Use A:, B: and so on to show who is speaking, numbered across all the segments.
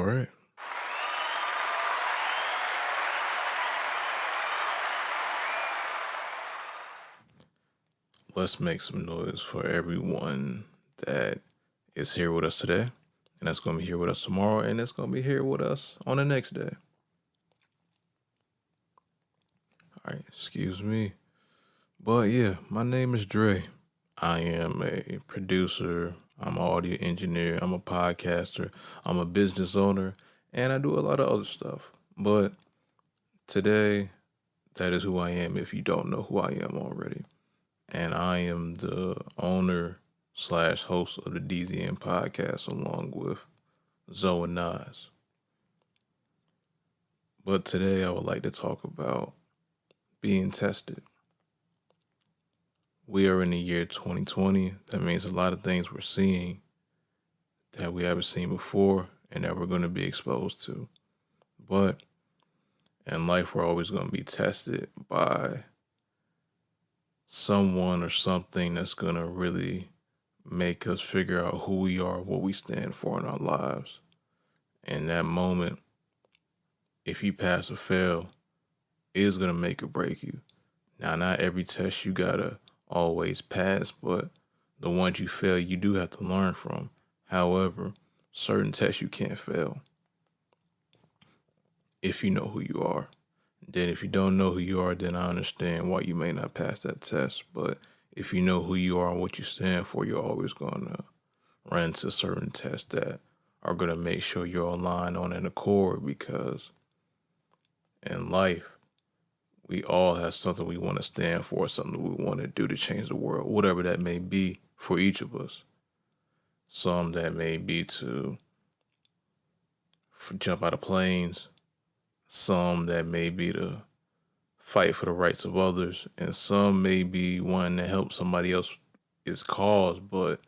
A: right. Let's make some noise for everyone that is here with us today, and that's going to be here with us tomorrow, and that's going to be here with us on the next day. All right, excuse me. But yeah, my name is Dre. I am a producer, I'm an audio engineer, I'm a podcaster, I'm a business owner, and I do a lot of other stuff. But today, that is who I am if you don't know who I am already. And I am the owner slash host of the DZN Podcast along with Zoe and Nas. But today I would like to talk about being tested. We are in the year 2020. That means a lot of things we're seeing that we haven't seen before and that we're going to be exposed to. But in life, we're always going to be tested by someone or something that's going to really make us figure out who we are, what we stand for in our lives. And that moment, if you pass or fail, is going to make or break you. Now, not every test you got to always pass, but the ones you fail, you do have to learn from. However, certain tests you can't fail if you know who you are. Then if you don't know who you are, then I understand why you may not pass that test. But if you know who you are and what you stand for, you're always going to run into certain tests that are going to make sure you're aligned on an accord, because in life, we all have something we want to stand for, something we want to do to change the world, whatever that may be for each of us. Some that may be to jump out of planes, some that may be to fight for the rights of others, and some may be one to help somebody else's cause, but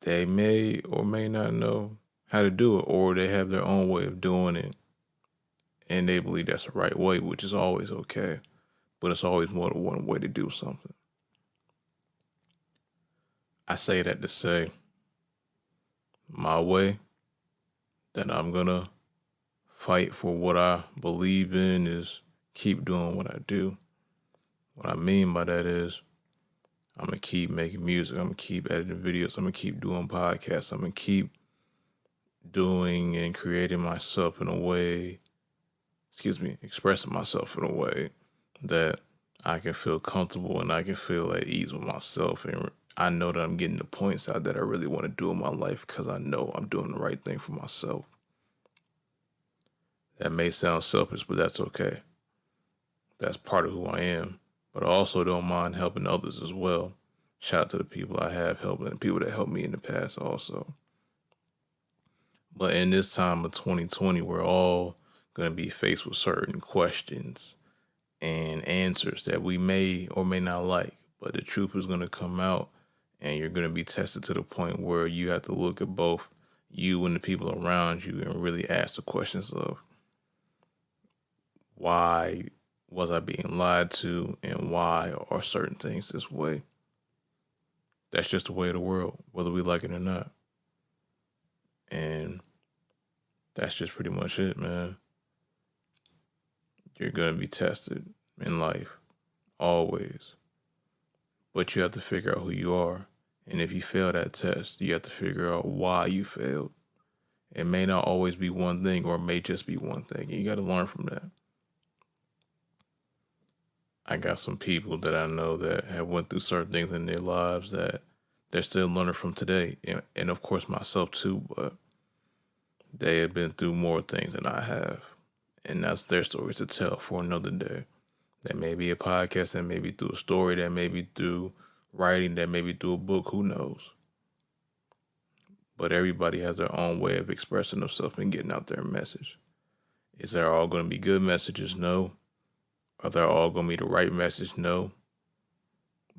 A: they may or may not know how to do it, or they have their own way of doing it, and they believe that's the right way, which is always okay, but it's always more than one way to do something. I say that to say my way, that I'm going to fight for what I believe in, is keep doing what I do. What I mean by that is I'm going to keep making music. I'm going to keep editing videos. I'm going to keep doing podcasts. I'm going to keep doing and creating myself in a way, expressing myself in a way that I can feel comfortable and I can feel at ease with myself. And I know that I'm getting the points out that I really want to do in my life because I know I'm doing the right thing for myself. That may sound selfish, but that's okay. That's part of who I am. But I also don't mind helping others as well. Shout out to the people I have helped and the people that helped me in the past also. But in this time of 2020, we're all going to be faced with certain questions and answers that we may or may not like. But the truth is going to come out, and you're going to be tested to the point where you have to look at both you and the people around you and really ask the questions of, why was I being lied to, and why are certain things this way? That's just the way of the world, whether we like it or not. And that's just pretty much it, man. You're going to be tested in life, always. But you have to figure out who you are. And if you fail that test, you have to figure out why you failed. It may not always be one thing, or it may just be one thing. And you got to learn from that. I got some people that I know that have went through certain things in their lives that they're still learning from today. And of course myself too, but they have been through more things than I have. And that's their stories to tell for another day. That may be a podcast, that may be through a story, that may be through writing, that may be through a book, who knows? But everybody has their own way of expressing themselves and getting out their message. Is there all going to be good messages? No. Are they all going to be the right message? No.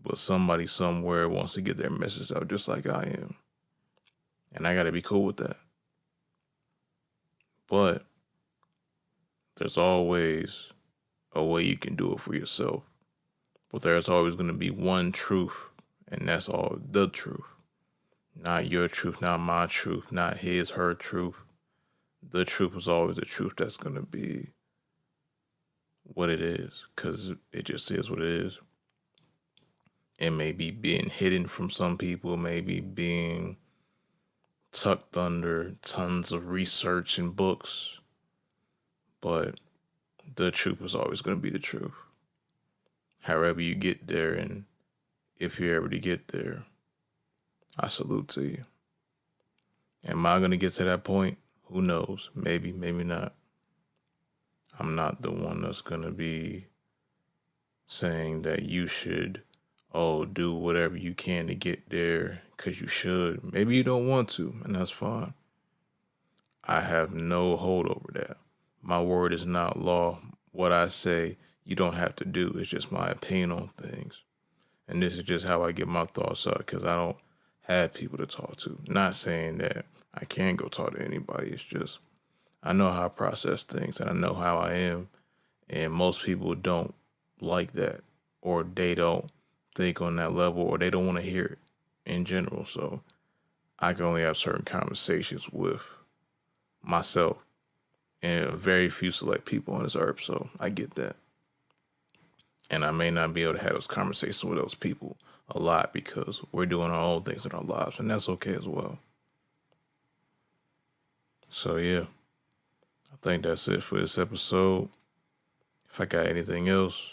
A: But somebody somewhere wants to get their message out just like I am. And I got to be cool with that. But there's always a way you can do it for yourself. But there's always going to be one truth, and that's all, the truth. Not your truth, not my truth, not his, her truth. the truth is always the truth. That's going to be what it is, because it just is what it is. It may be being hidden from some people, maybe being tucked under tons of research and books, but the truth is always going to be the truth. However you get there, and if you're ever to get there, I salute to you. Am I going to get to that point? Who knows? Maybe, maybe not. I'm not the one that's going to be saying that you should, do whatever you can to get there because you should. Maybe you don't want to, and that's fine. I have no hold over that. My word is not law. What I say, you don't have to do. It's just my opinion on things. And this is just how I get my thoughts out, because I don't have people to talk to. Not saying that I can't go talk to anybody. It's just I know how I process things, and I know how I am. And most people don't like that, or they don't think on that level, or they don't want to hear it in general. So I can only have certain conversations with myself and very few select people on this earth. So I get that. And I may not be able to have those conversations with those people a lot because we're doing our own things in our lives, and that's okay as well. So yeah, I think that's it for this episode. If I got anything else,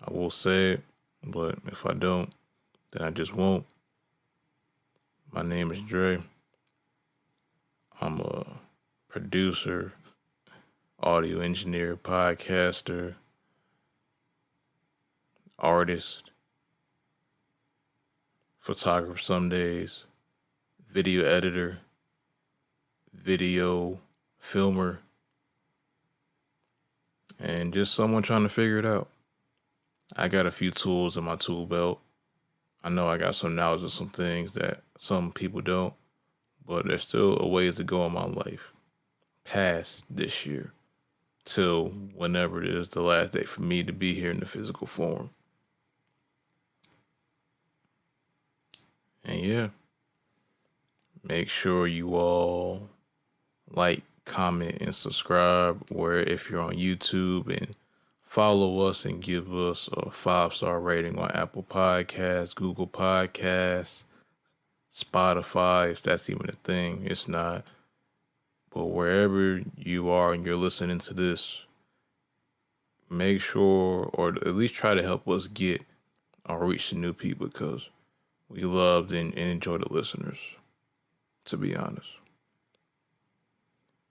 A: I will say it, but if I don't, then I just won't. My name is Dre. I'm a producer, audio engineer, podcaster, artist, photographer some days, video editor, video filmer, and just someone trying to figure it out. I got a few tools in my tool belt. I know I got some knowledge of some things that some people don't, but there's still a ways to go in my life past this year till whenever it is the last day for me to be here in the physical form. And yeah, make sure you all like, comment, and subscribe, where if you're on YouTube, and follow us and give us a 5-star rating on Apple Podcasts, Google Podcasts, Spotify, if that's even a thing. It's not. But wherever you are and you're listening to this, make sure, or at least try to help us get or reach the new people, because we loved and enjoy the listeners, to be honest.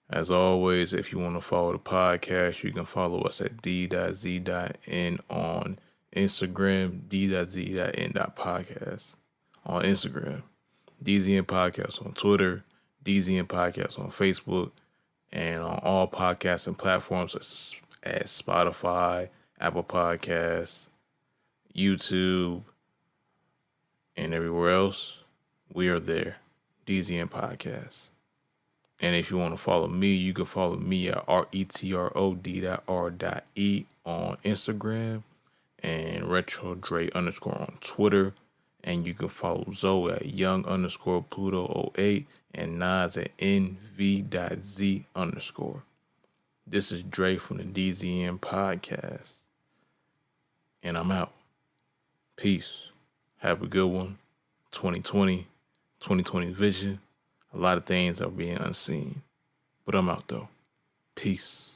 A: As always, if you want to follow the podcast, you can follow us at d.z.n on Instagram, d.z.n.podcast on Instagram, DZN Podcast on Twitter, DZN Podcast on Facebook, and on all podcasting platforms such as Spotify, Apple Podcasts, YouTube, and everywhere else. We are there, DZN Podcast. And if you want to follow me, you can follow me at retrod.r.e on Instagram, and retrodre_ on Twitter. And you can follow Zoe at young_Pluto08 and Nas at nv.z_. This is Dre from the DZN Podcast. And I'm out. Peace. Have a good one. 2020 vision. A lot of things are being unseen. But I'm out though. Peace.